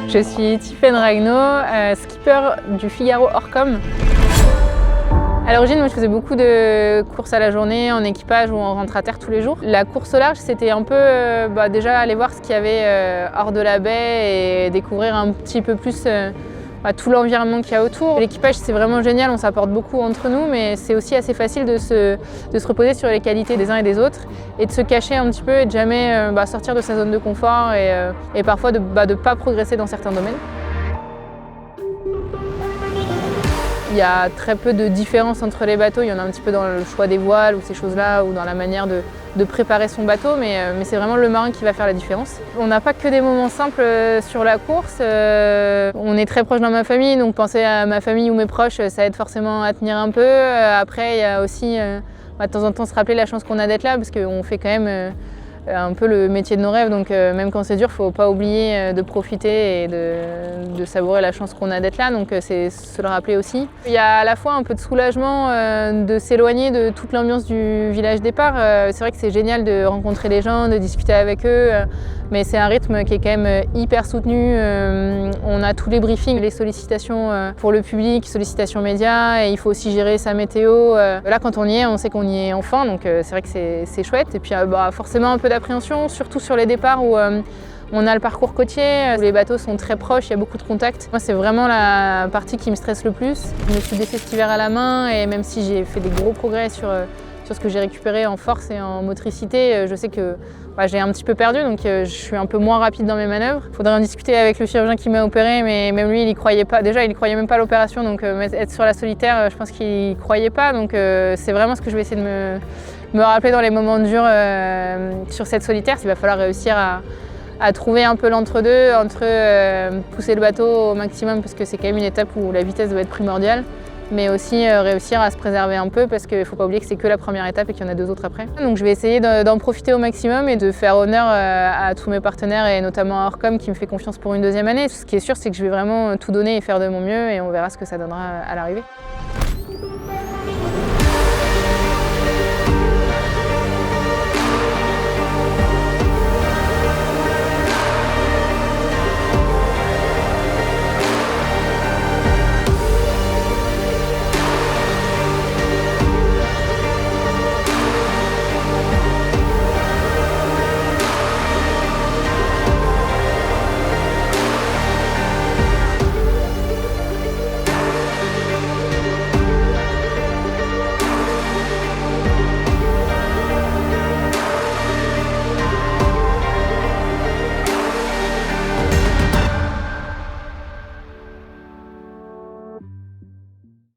Je suis Tiffaine Ragnaud, skipper du Figaro Orcom. À l'origine, moi, je faisais beaucoup de courses à la journée, en équipage ou en rentre à terre tous les jours. La course au large, c'était un peu déjà aller voir ce qu'il y avait hors de la baie et découvrir un petit peu plus tout l'environnement qu'il y a autour. L'équipage, c'est vraiment génial, on s'apporte beaucoup entre nous, mais c'est aussi assez facile de se reposer sur les qualités des uns et des autres et de se cacher un petit peu et de jamais sortir de sa zone de confort et parfois de ne pas progresser dans certains domaines. Il y a très peu de différence entre les bateaux, il y en a un petit peu dans le choix des voiles ou ces choses-là, ou dans la manière de préparer son bateau, mais c'est vraiment le marin qui va faire la différence. On n'a pas que des moments simples sur la course, on est très proche dans ma famille, donc penser à ma famille ou mes proches, ça aide forcément à tenir un peu. Après, il y a aussi de temps en temps se rappeler la chance qu'on a d'être là, parce qu'on fait quand même un peu le métier de nos rêves, donc même quand c'est dur, il ne faut pas oublier de profiter et de savourer la chance qu'on a d'être là, donc c'est se le rappeler aussi. Il y a à la fois un peu de soulagement de s'éloigner de toute l'ambiance du village départ. C'est vrai que c'est génial de rencontrer les gens, de discuter avec eux, mais c'est un rythme qui est quand même hyper soutenu. On a tous les briefings, les sollicitations pour le public, sollicitations médias, et il faut aussi gérer sa météo. Là, quand on y est, on sait qu'on y est enfin, donc c'est vrai que c'est chouette. Et puis forcément un peu d'appréhension, surtout sur les départs où on a le parcours côtier, où les bateaux sont très proches, il y a beaucoup de contacts. Moi, c'est vraiment la partie qui me stresse le plus. Je me suis blessée cet hiver à la main, et même si j'ai fait des gros progrès sur ce que j'ai récupéré en force et en motricité, je sais que j'ai un petit peu perdu, donc je suis un peu moins rapide dans mes manœuvres. Il faudrait en discuter avec le chirurgien qui m'a opéré, mais même lui, il y croyait pas. Déjà, il y croyait même pas à l'opération, donc être sur la solitaire, je pense qu'il y croyait pas. Donc c'est vraiment ce que je vais essayer de me rappeler dans les moments durs sur cette solitaire. Il va falloir réussir à trouver un peu l'entre-deux, entre pousser le bateau au maximum, parce que c'est quand même une étape où la vitesse doit être primordiale, mais aussi réussir à se préserver un peu, parce qu'il ne faut pas oublier que c'est que la première étape et qu'il y en a 2 autres après. Donc je vais essayer d'en profiter au maximum et de faire honneur à tous mes partenaires, et notamment à Orcom qui me fait confiance pour une 2e année. Ce qui est sûr, c'est que je vais vraiment tout donner et faire de mon mieux, et on verra ce que ça donnera à l'arrivée.